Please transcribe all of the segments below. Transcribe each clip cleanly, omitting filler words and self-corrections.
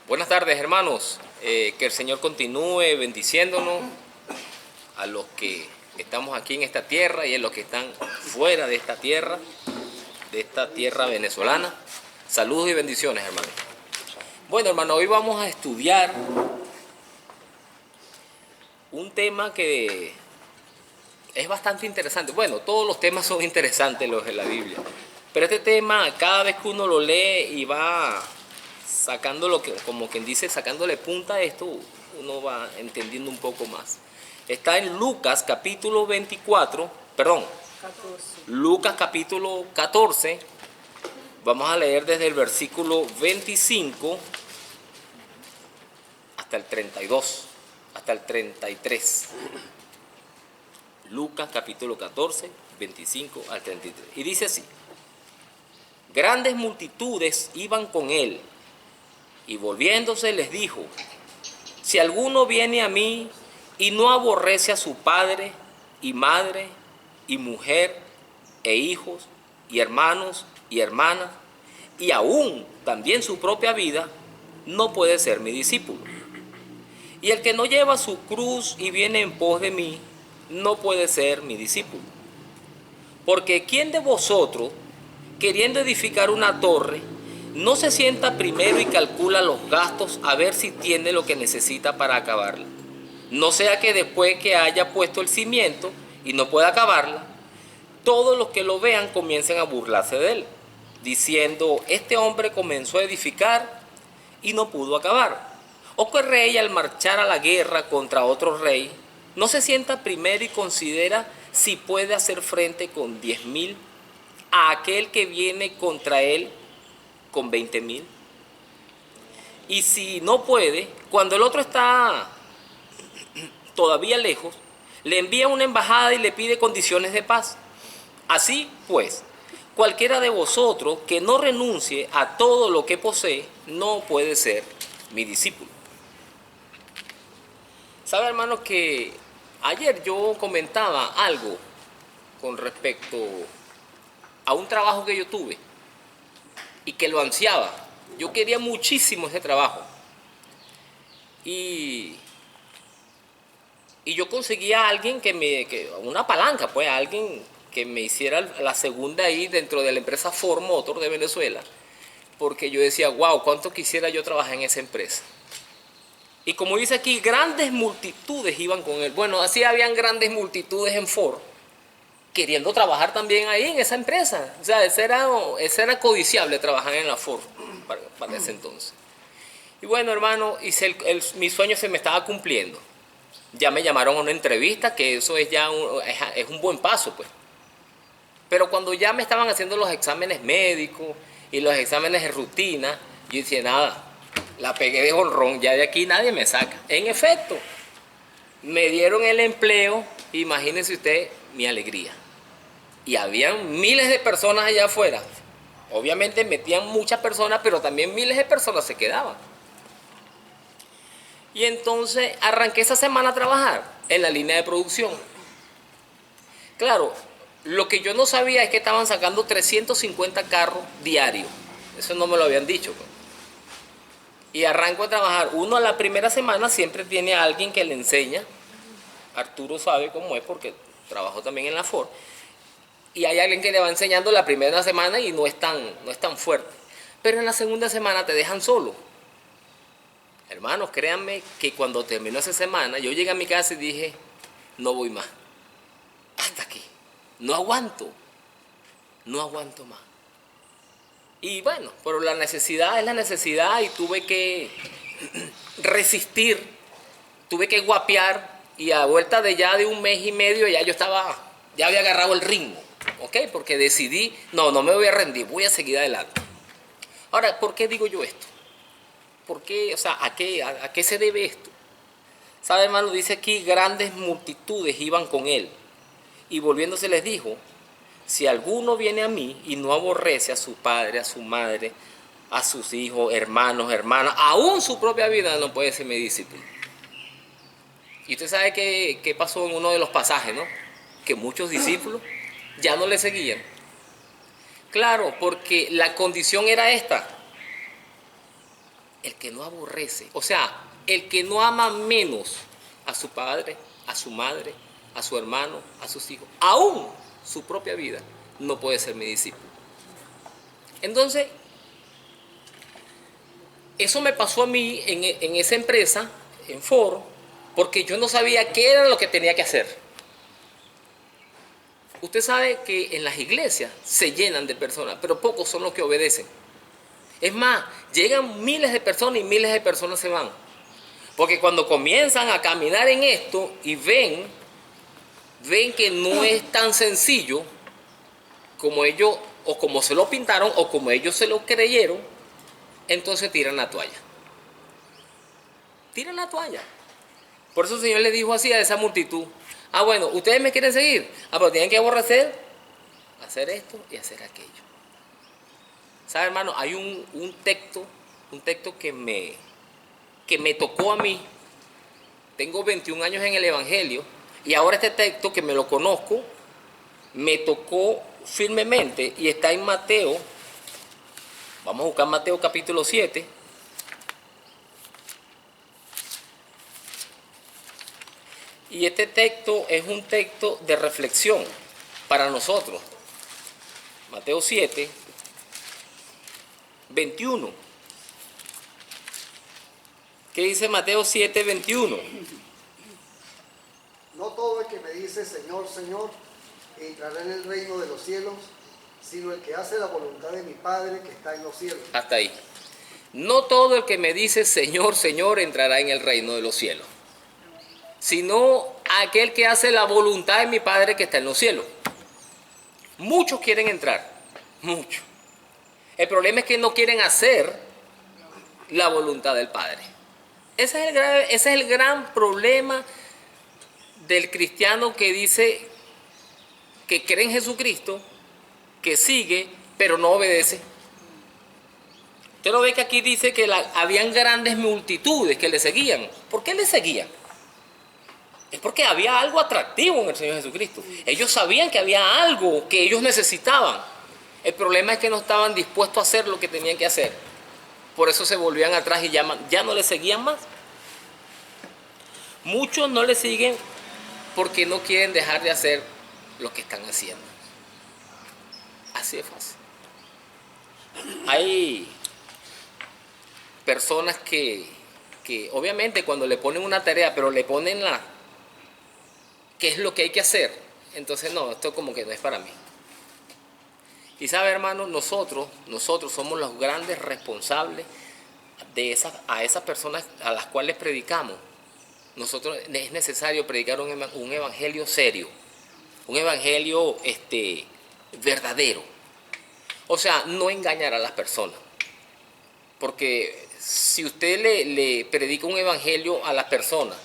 Buenas tardes, hermanos. Que el Señor continúe bendiciéndonos a los que estamos aquí en esta tierra y a los que están fuera de esta tierra venezolana. Saludos y bendiciones, hermanos. Bueno, hermano, hoy vamos a estudiar un tema que es bastante interesante. Bueno, todos los temas son interesantes los de la Biblia, pero este tema, cada vez que uno lo lee y va sacando lo que, como quien dice, sacándole punta a esto, uno va entendiendo un poco más. Está en Lucas capítulo 14. Lucas capítulo 14. Vamos a leer desde el versículo 25 hasta el 32, hasta el 33. Lucas capítulo 14, 25 al 33. Y dice así: grandes multitudes iban con él, y volviéndose les dijo: si alguno viene a mí y no aborrece a su padre y madre y mujer e hijos y hermanos y hermanas, y aún también su propia vida, no puede ser mi discípulo. Y el que no lleva su cruz y viene en pos de mí, no puede ser mi discípulo. Porque ¿quién de vosotros, queriendo edificar una torre, no se sienta primero y calcula los gastos a ver si tiene lo que necesita para acabarla? No sea que después que haya puesto el cimiento y no pueda acabarla, todos los que lo vean comiencen a burlarse de él, diciendo: este hombre comenzó a edificar y no pudo acabar. O que el rey, al marchar a la guerra contra otro rey, no se sienta primero y considera si puede hacer frente con 10,000 a aquel que viene contra él con 20,000. Y si no puede, cuando el otro está todavía lejos, le envía una embajada y le pide condiciones de paz. Así pues, cualquiera de vosotros que no renuncie a todo lo que posee, no puede ser mi discípulo. ¿Sabe, hermano, que ayer yo comentaba algo con respecto a un trabajo que yo tuve y que lo ansiaba? Yo quería muchísimo ese trabajo. Y yo conseguí a alguien una palanca, pues, a alguien que me hiciera la segunda ahí dentro de la empresa Ford Motor de Venezuela, porque yo decía: wow, cuánto quisiera yo trabajar en esa empresa. Y como dice aquí, grandes multitudes iban con él. Bueno, así habían grandes multitudes en Ford queriendo trabajar también ahí en esa empresa. O sea, ese era codiciable trabajar en la Ford para ese entonces. Y bueno, hermano, mi sueño se me estaba cumpliendo. Ya me llamaron a una entrevista, que eso es ya es un buen paso, pues. Pero cuando ya me estaban haciendo los exámenes médicos y los exámenes de rutina, yo decía: nada, la pegué de jonrón, ya de aquí nadie me saca. En efecto, me dieron el empleo, imagínense usted mi alegría. Y habían miles de personas allá afuera. Obviamente metían muchas personas, pero también miles de personas se quedaban. Y entonces arranqué esa semana a trabajar en la línea de producción. Claro, lo que yo no sabía es que estaban sacando 350 carros diarios. Eso no me lo habían dicho, pues. Y arranco a trabajar. Uno a la primera semana siempre tiene a alguien que le enseña. Arturo sabe cómo es porque trabajó también en la Ford. Y hay alguien que le va enseñando la primera semana y no es tan fuerte. Pero en la segunda semana te dejan solo. Hermanos, créanme que cuando terminó esa semana, yo llegué a mi casa y dije: no voy más. Hasta aquí. No aguanto más. Y bueno, pero la necesidad es la necesidad y tuve que resistir, tuve que guapear, y a vuelta de un mes y medio ya ya había agarrado el ritmo, ¿ok? Porque decidí: no me voy a rendir, voy a seguir adelante. Ahora, ¿por qué digo yo esto? ¿Por qué? O sea, ¿a qué se debe esto? ¿Sabe, hermano? Dice aquí: grandes multitudes iban con él, y volviéndose les dijo: si alguno viene a mí y no aborrece a su padre, a su madre, a sus hijos, hermanos, hermanas, aún su propia vida, no puede ser mi discípulo. Y usted sabe qué pasó en uno de los pasajes, ¿no? Que muchos discípulos ya no le seguían. Claro, porque la condición era esta: el que no aborrece, o sea, el que no ama menos a su padre, a su madre, a su hermano, a sus hijos, aún su propia vida, no puede ser mi discípulo. Entonces, eso me pasó a mí en esa empresa, en Ford, porque yo no sabía qué era lo que tenía que hacer. Usted sabe que en las iglesias se llenan de personas, pero pocos son los que obedecen. Es más, llegan miles de personas y miles de personas se van. Porque cuando comienzan a caminar en esto y ven que no es tan sencillo como ellos, o como se lo pintaron, o como ellos se lo creyeron, entonces tiran la toalla. Tiran la toalla. Por eso el Señor le dijo así a esa multitud: ah, bueno, ustedes me quieren seguir, pero tienen que aborrecer, hacer esto y hacer aquello. ¿Sabe, hermano? Hay un texto que me tocó a mí. Tengo 21 años en el Evangelio y ahora este texto, que me lo conozco, me tocó firmemente y está en Mateo. Vamos a buscar Mateo capítulo 7. Y este texto es un texto de reflexión para nosotros. Mateo 7, 21. ¿Qué dice Mateo 7, 21? No todo el que me dice Señor, Señor, entrará en el reino de los cielos, sino el que hace la voluntad de mi Padre que está en los cielos. Hasta ahí. No todo el que me dice Señor, Señor entrará en el reino de los cielos, sino aquel que hace la voluntad de mi Padre que está en los cielos. Muchos quieren entrar, muchos. El problema es que no quieren hacer la voluntad del Padre. Ese es el gran problema del cristiano que dice que cree en Jesucristo, que sigue, pero no obedece. Usted lo ve que aquí dice que habían grandes multitudes que le seguían. ¿Por qué le seguían? Es porque había algo atractivo en el Señor Jesucristo. Ellos sabían que había algo que ellos necesitaban. El problema es que no estaban dispuestos a hacer lo que tenían que hacer. Por eso se volvían atrás y ya no le seguían más. Muchos no le siguen porque no quieren dejar de hacer lo que están haciendo. Así es fácil. Hay personas que obviamente cuando le ponen una tarea, pero le ponen qué es lo que hay que hacer, entonces no, esto como que no es para mí. Y sabe, hermano, nosotros somos los grandes responsables a esas personas a las cuales predicamos. Nosotros es necesario predicar un evangelio serio, un evangelio verdadero. O sea, no engañar a las personas. Porque si usted le predica un evangelio a las personas,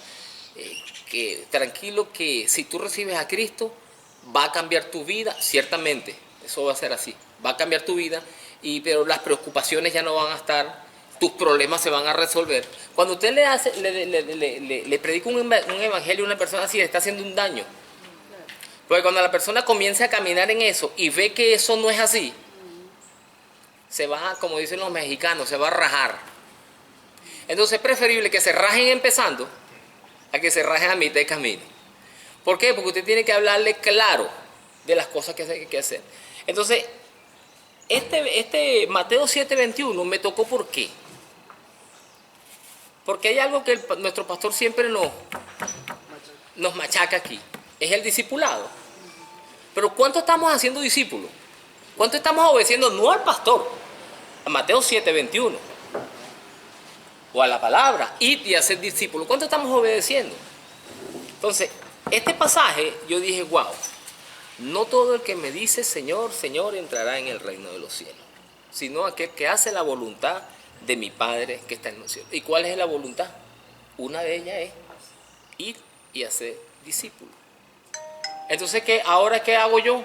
que tranquilo que si tú recibes a Cristo, va a cambiar tu vida, ciertamente, eso va a ser así, va a cambiar tu vida, pero las preocupaciones ya no van a estar, tus problemas se van a resolver. Cuando usted le predica un evangelio a una persona así, le está haciendo un daño. Porque cuando la persona comienza a caminar en eso y ve que eso no es así, se va, como dicen los mexicanos, se va a rajar. Entonces es preferible que se rajen empezando a que se rajen a mitad de camino. ¿Por qué? Porque usted tiene que hablarle claro de las cosas que hay que hacer. Entonces, Mateo 7:21 me tocó. ¿Por qué? Porque hay algo que nuestro pastor siempre nos machaca aquí. Es el discipulado. Pero ¿cuánto estamos haciendo discípulos? ¿Cuánto estamos obedeciendo? No al pastor, a Mateo 7:21. O a la palabra, id y hacer discípulos. ¿Cuánto estamos obedeciendo? Entonces, este pasaje, yo dije, wow, no todo el que me dice Señor, Señor entrará en el reino de los cielos, sino aquel que hace la voluntad de mi Padre que está en los cielos. ¿Y cuál es la voluntad? Una de ellas es ir y hacer discípulos. Entonces, ¿ahora qué hago yo?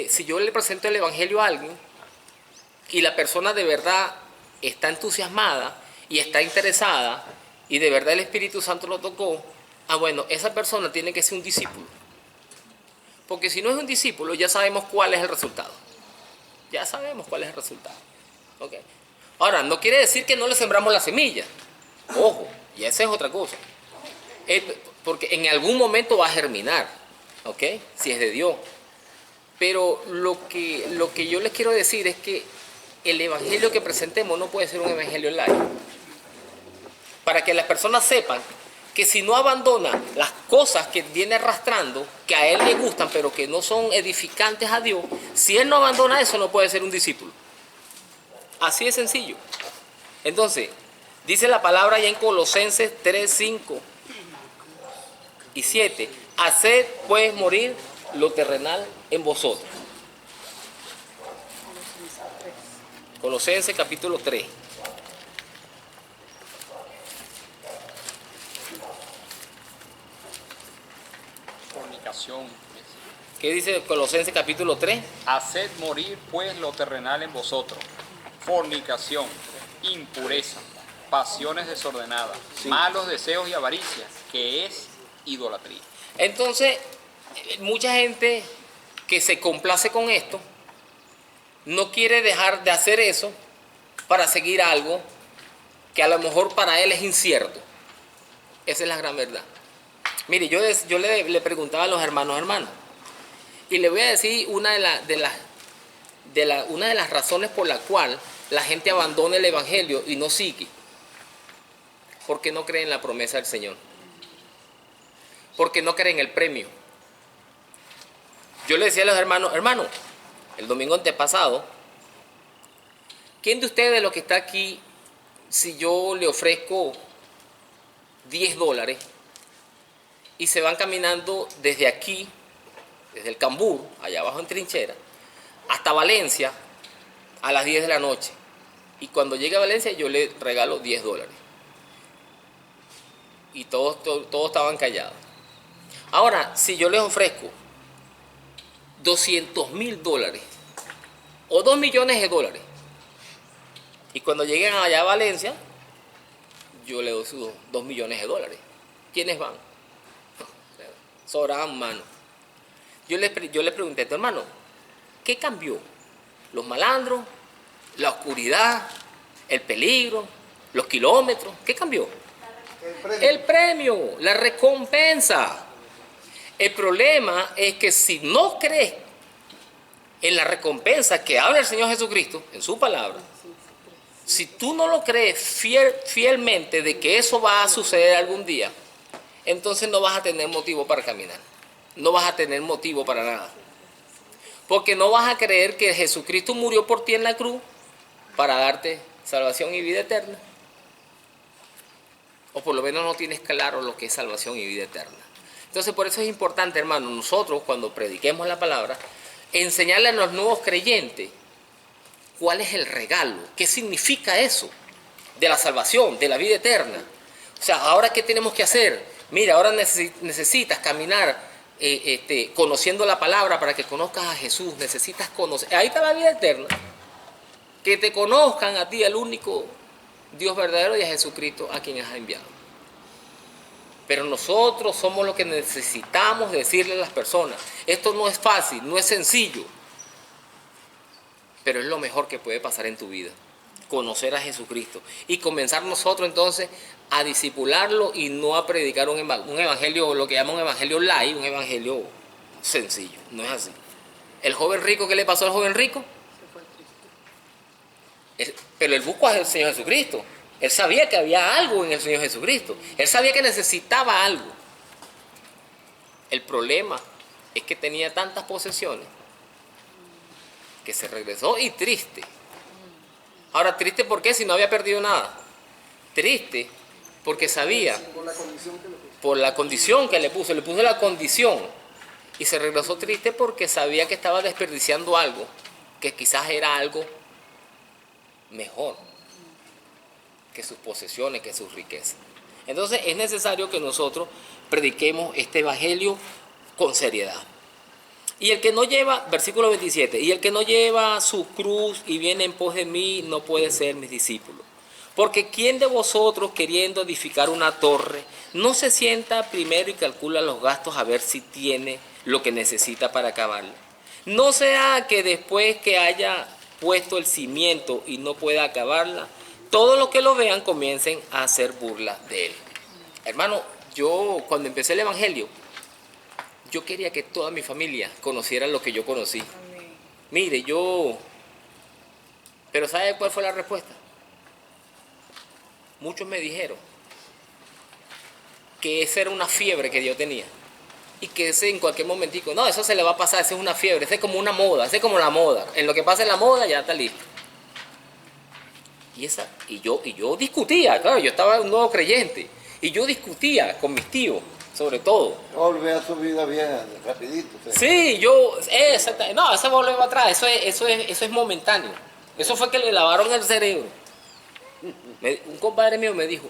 Si yo le presento el evangelio a alguien y la persona de verdad está entusiasmada y está interesada y de verdad el Espíritu Santo lo tocó, bueno, esa persona tiene que ser un discípulo. Porque si no es un discípulo, ya sabemos cuál es el resultado. Ya sabemos cuál es el resultado. ¿Ok? Ahora, no quiere decir que no le sembramos la semilla. Ojo, y esa es otra cosa. Porque en algún momento va a germinar, ¿ok? Si es de Dios. Pero lo que yo les quiero decir es que el evangelio que presentemos no puede ser un evangelio light. Para que las personas sepan que si no abandona las cosas que viene arrastrando, que a él le gustan, pero que no son edificantes a Dios, si él no abandona eso, no puede ser un discípulo. Así de sencillo. Entonces, dice la palabra ya en Colosenses 3, 5 y 7, haced pues morir lo terrenal en vosotros. Colosenses capítulo 3. Fornicación. ¿Qué dice Colosenses capítulo 3? Haced morir pues lo terrenal en vosotros. Fornicación, impureza, pasiones desordenadas, malos deseos y avaricia, que es idolatría. Entonces, mucha gente que se complace con esto, no quiere dejar de hacer eso para seguir algo que a lo mejor para él es incierto. Esa es la gran verdad. Mire, yo le preguntaba a los hermanos, y le voy a decir una de las razones por la cual la gente abandona el evangelio y no sigue. Porque no cree en la promesa del Señor. Porque no cree en el premio. Yo le decía a los hermanos, el domingo antepasado, ¿quién de ustedes de los que está aquí, si yo le ofrezco $10 y se van caminando desde aquí, desde el Cambur, allá abajo en Trinchera, hasta Valencia a las 10 de la noche? Y cuando llegue a Valencia yo le regalo $10. Y todos estaban callados. Ahora, si yo les ofrezco $200,000 o $2 millones, y cuando lleguen allá a Valencia, yo le doy sus $2 millones. ¿Quiénes van? Sobrarán manos. Yo le pregunté a tu hermano, ¿qué cambió? ¿Los malandros? ¿La oscuridad? ¿El peligro? ¿Los kilómetros? ¿Qué cambió? El premio, la recompensa. El problema es que si no crees en la recompensa que habla el Señor Jesucristo en su palabra, si tú no lo crees fielmente de que eso va a suceder algún día, entonces no vas a tener motivo para caminar. No vas a tener motivo para nada. Porque no vas a creer que Jesucristo murió por ti en la cruz para darte salvación y vida eterna. O por lo menos no tienes claro lo que es salvación y vida eterna. Entonces por eso es importante, hermano, nosotros cuando prediquemos la palabra, enseñarle a los nuevos creyentes cuál es el regalo, qué significa eso de la salvación, de la vida eterna. O sea, ahora ¿qué tenemos que hacer? Mira, ahora necesitas caminar conociendo la palabra para que conozcas a Jesús. Necesitas conocer, ahí está la vida eterna. Que te conozcan a ti, el único Dios verdadero, y a Jesucristo a quien has enviado. Pero nosotros somos los que necesitamos decirle a las personas. Esto no es fácil, no es sencillo, pero es lo mejor que puede pasar en tu vida. Conocer a Jesucristo y comenzar nosotros entonces a discipularlo y no a predicar un evangelio, lo que llaman un evangelio light, un evangelio sencillo. No es así. El joven rico, ¿qué le pasó al joven rico? Pero él buscó al Señor Jesucristo. Él sabía que había algo en el Señor Jesucristo. Él sabía que necesitaba algo. El problema es que tenía tantas posesiones que se regresó y triste. Ahora, triste ¿por qué? Si no había perdido nada. Triste porque sabía, por la condición que le puso la condición. Y se regresó triste porque sabía que estaba desperdiciando algo, que quizás era algo mejor que sus posesiones, que sus riquezas. Entonces es necesario que nosotros prediquemos este evangelio con seriedad. Y el que no lleva, versículo 27, y el que no lleva su cruz y viene en pos de mí no puede ser mis discípulos. Porque ¿quién de vosotros, queriendo edificar una torre, no se sienta primero y calcula los gastos a ver si tiene lo que necesita para acabarla? No sea que después que haya puesto el cimiento y no pueda acabarla, todos los que lo vean comiencen a hacer burla de él. Hermano, yo cuando empecé el Evangelio, yo quería que toda mi familia conociera lo que yo conocí. Amén. Mire, pero ¿sabe cuál fue la respuesta? Muchos me dijeron que esa era una fiebre que yo tenía. Y que ese en cualquier momentico, no, eso se le va a pasar, esa es una fiebre, esa es como una moda, esa es como la moda. En lo que pasa en la moda ya está listo. Y yo discutía, claro, yo estaba un nuevo creyente. Y yo discutía con mis tíos, sobre todo. Volver a su vida bien, rapidito. Sí, exactamente. No, eso volver para atrás, eso es momentáneo. Eso fue que le lavaron el cerebro. Un compadre mío me dijo,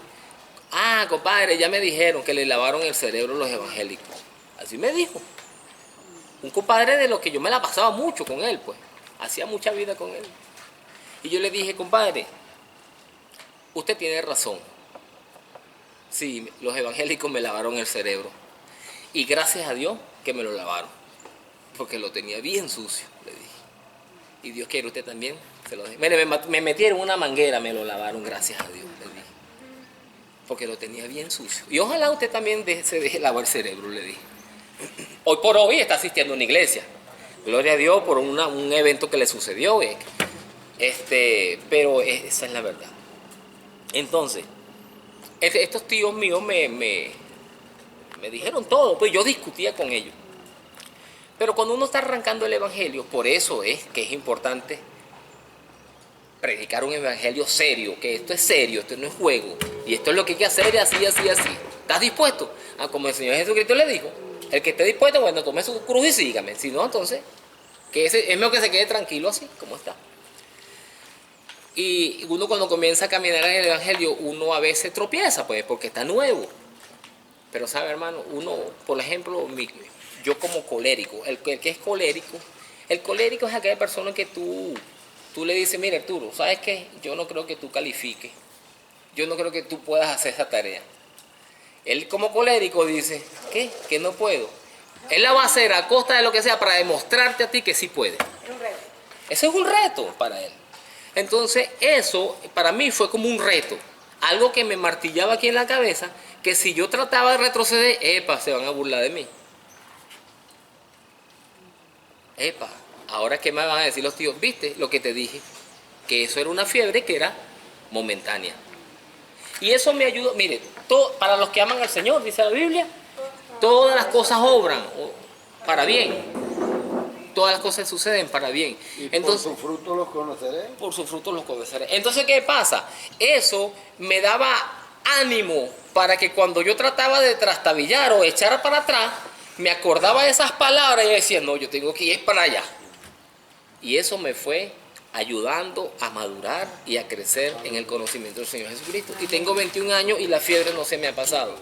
compadre, ya me dijeron que le lavaron el cerebro los evangélicos. Así me dijo. Un compadre de lo que yo me la pasaba mucho con él, pues. Hacía mucha vida con él. Y yo le dije, compadre, usted tiene razón. Sí, los evangélicos me lavaron el cerebro. Y gracias a Dios que me lo lavaron. Porque lo tenía bien sucio, le dije. Y Dios quiere, usted también se lo deje. Mire, me metieron una manguera, me lo lavaron, gracias a Dios, le dije. Porque lo tenía bien sucio. Y ojalá usted también se deje lavar el cerebro, le dije. Hoy por hoy está asistiendo a una iglesia. Gloria a Dios por un evento que le sucedió. Pero esa es la verdad. Entonces, estos tíos míos me dijeron todo, pues yo discutía con ellos. Pero cuando uno está arrancando el evangelio, por eso es que es importante predicar un evangelio serio, que esto es serio, esto no es juego. Y esto es lo que hay que hacer, así, así, así. ¿Estás dispuesto? Como el Señor Jesucristo le dijo, el que esté dispuesto, bueno, tome su cruz y sígame. Si no, entonces, es mejor que se quede tranquilo así, como está. Y uno cuando comienza a caminar en el evangelio, uno a veces tropieza, pues, porque está nuevo. Pero, ¿sabe, hermano? Uno, por ejemplo, yo como colérico, el que es colérico, el colérico es aquella persona que tú le dices, mira, Arturo, ¿sabes qué? Yo no creo que tú califiques. Yo no creo que tú puedas hacer esa tarea. Él como colérico dice, ¿qué? Que no puedo. Él la va a hacer a costa de lo que sea para demostrarte a ti que sí puede. Es un reto. Ese es un reto para él. Entonces, eso para mí fue como un reto. Algo que me martillaba aquí en la cabeza, que si yo trataba de retroceder, se van a burlar de mí. Ahora ¿qué me van a decir los tíos? ¿Viste lo que te dije? Que eso era una fiebre que era momentánea. Y eso me ayudó, mire, para los que aman al Señor, dice la Biblia, todas las cosas obran para bien. Todas las cosas suceden para bien. Entonces, por sus frutos los conoceré. Por sus frutos los conoceré. Entonces, ¿qué pasa? Eso me daba ánimo para que cuando yo trataba de trastabillar o echar para atrás, me acordaba de esas palabras y yo decía, no, yo tengo que ir para allá. Y eso me fue ayudando a madurar y a crecer en el conocimiento del Señor Jesucristo. Y tengo 21 años y la fiebre no se me ha pasado.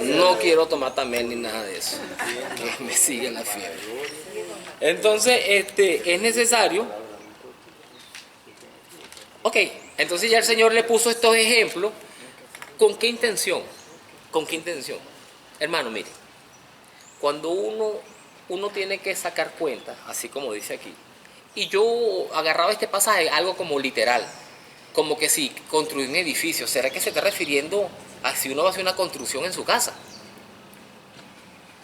No quiero tomar también ni nada de eso. Que me siga la fiebre. Entonces, es necesario. Ok, entonces ya el Señor le puso estos ejemplos. ¿Con qué intención? ¿Con qué intención? Hermano, mire, cuando uno tiene que sacar cuenta, así como dice aquí, y yo agarraba este pasaje algo como literal, como que si construir un edificio, ¿será que se está refiriendo a si uno va a hacer una construcción en su casa?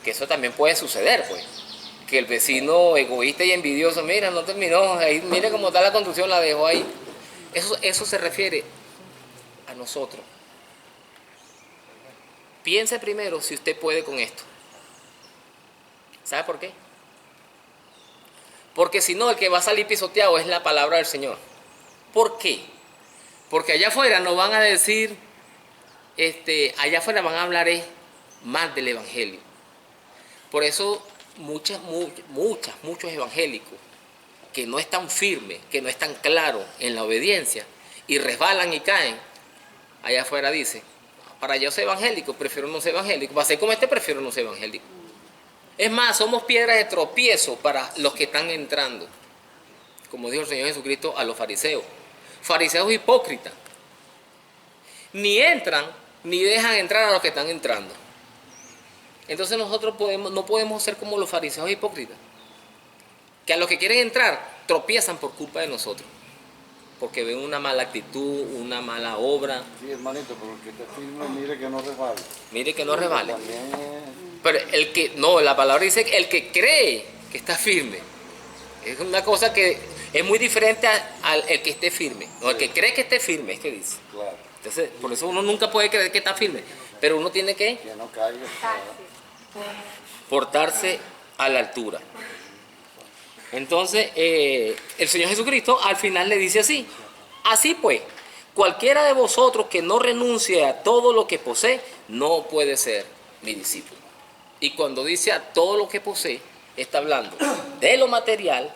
Que eso también puede suceder, pues. Que el vecino egoísta y envidioso, mira, no terminó, ahí, mire cómo está la construcción, la dejó ahí. Eso se refiere a nosotros. Piense primero si usted puede con esto. ¿Sabe por qué? Porque si no, el que va a salir pisoteado es la palabra del Señor. ¿Por qué? Porque allá afuera nos van a decir, allá afuera van a hablar más del Evangelio. Por eso muchos evangélicos que no están firmes, que no están claros en la obediencia y resbalan y caen, allá afuera dice, para yo ser evangélico, prefiero no ser evangélico, para ser como prefiero no ser evangélico. Es más, somos piedras de tropiezo para los que están entrando, como dijo el Señor Jesucristo a los fariseos. Fariseos hipócritas. Ni entran, ni dejan entrar a los que están entrando. Entonces nosotros no podemos ser como los fariseos hipócritas, que a los que quieren entrar tropiezan por culpa de nosotros. porque ven una mala actitud, una mala obra. Sí, hermanito, pero el que te firme, mire que no resbale. Mire que no resbale. También Pero el que, no, la palabra dice el que cree que está firme. Es una cosa que es muy diferente al el que esté firme. No, el que cree que esté firme, es que dice. claro, Entonces, por eso uno nunca puede creer que está firme. Pero uno tiene que que no caiga. portarse a la altura. Entonces, el Señor Jesucristo al final le dice así: así pues, cualquiera de vosotros que no renuncie a todo lo que posee, no puede ser mi discípulo. Y cuando dice a todo lo que posee, está hablando de lo material,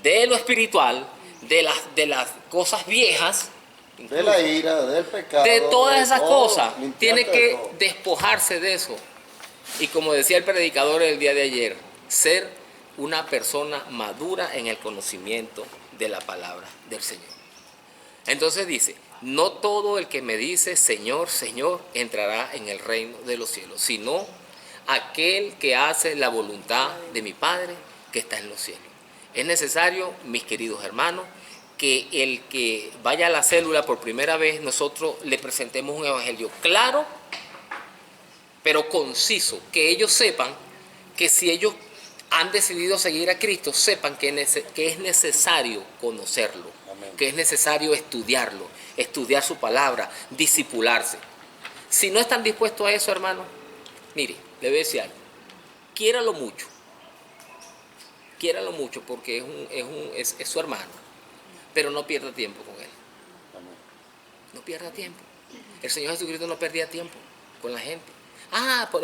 de lo espiritual, de las cosas viejas, De la ira, del pecado. de todas de esas todo, cosas. limpiarte Tiene de que todo. despojarse de eso. Y como decía el predicador el día de ayer, ser una persona madura en el conocimiento de la palabra del Señor. Entonces dice: no todo el que me dice Señor, Señor, entrará en el reino de los cielos, sino aquel que hace la voluntad de mi Padre que está en los cielos. Es necesario, mis queridos hermanos, que el que vaya a la célula por primera vez, nosotros le presentemos un evangelio claro, pero conciso, que ellos sepan que si ellos han decidido seguir a Cristo, sepan que es necesario conocerlo, Amén. que es necesario estudiarlo, estudiar su palabra, discipularse. Si no están dispuestos a eso, hermano, mire, le voy a decir algo: quiéralo mucho porque es su hermano, pero no pierda tiempo con él. Amén. No pierda tiempo. El Señor Jesucristo no perdía tiempo con la gente.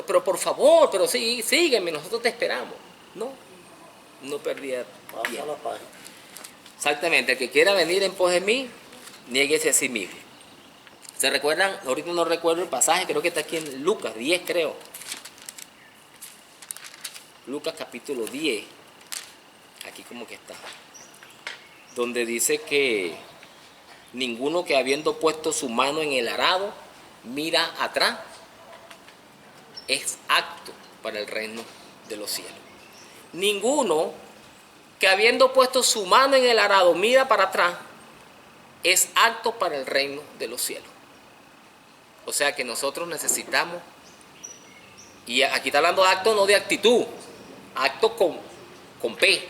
Pero por favor, pero sí, sígueme, nosotros te esperamos. No perdía Pasa tiempo. la página. Exactamente, el que quiera venir en pos de mí, niéguese a sí mismo. ¿Se recuerdan? Ahorita no recuerdo el pasaje, creo que está aquí en Lucas 10, creo. Lucas capítulo 10. Aquí como que está. Donde dice que ninguno que habiendo puesto su mano en el arado mira atrás es apto para el reino de los cielos. Ninguno que habiendo puesto su mano en el arado mira para atrás es apto para el reino de los cielos. O sea que nosotros necesitamos, y aquí está hablando de acto, no de actitud, acto con P,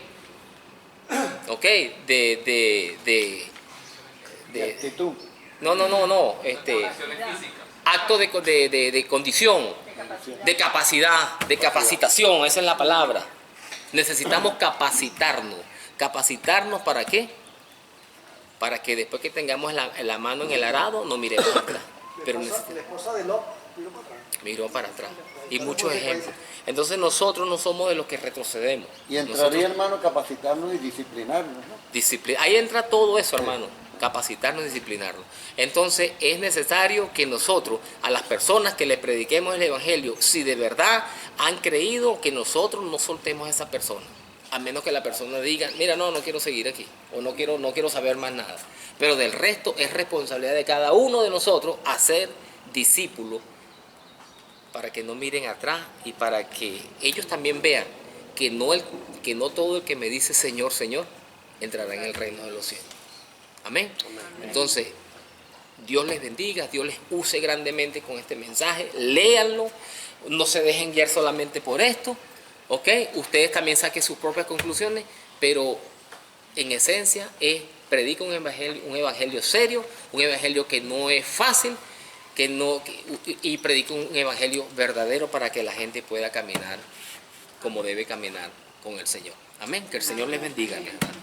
ok, De actitud. acto de condición, de capacidad, de capacitación, esa es la palabra. Necesitamos capacitarnos ¿para qué? Para que después que tengamos la mano en el arado no miremos atrás. Pero La esposa de Lot miró para atrás. miró para atrás. Y muchos ejemplos. Entonces nosotros no somos de los que retrocedemos. Y entraría, hermano, capacitarnos y disciplinarnos, ¿no? Ahí entra todo eso, hermano. Capacitarnos y disciplinarnos. Entonces es necesario que nosotros, a las personas que les prediquemos el evangelio, si de verdad han creído, que nosotros no soltemos a esa persona. A menos que la persona diga: mira, no quiero seguir aquí. O no quiero saber más nada. Pero del resto es responsabilidad de cada uno de nosotros hacer discípulos, para que no miren atrás y para que ellos también vean que no todo el que me dice Señor, Señor, entrará en el reino de los cielos. Amén. Entonces, Dios les bendiga, Dios les use grandemente con este mensaje. Léanlo, no se dejen guiar solamente por esto, ¿ok? Ustedes también saquen sus propias conclusiones, pero en esencia predica un evangelio serio, un evangelio que no es fácil, y predica un evangelio verdadero para que la gente pueda caminar como debe caminar con el Señor. Amén. Que el Señor les bendiga, mi hermano.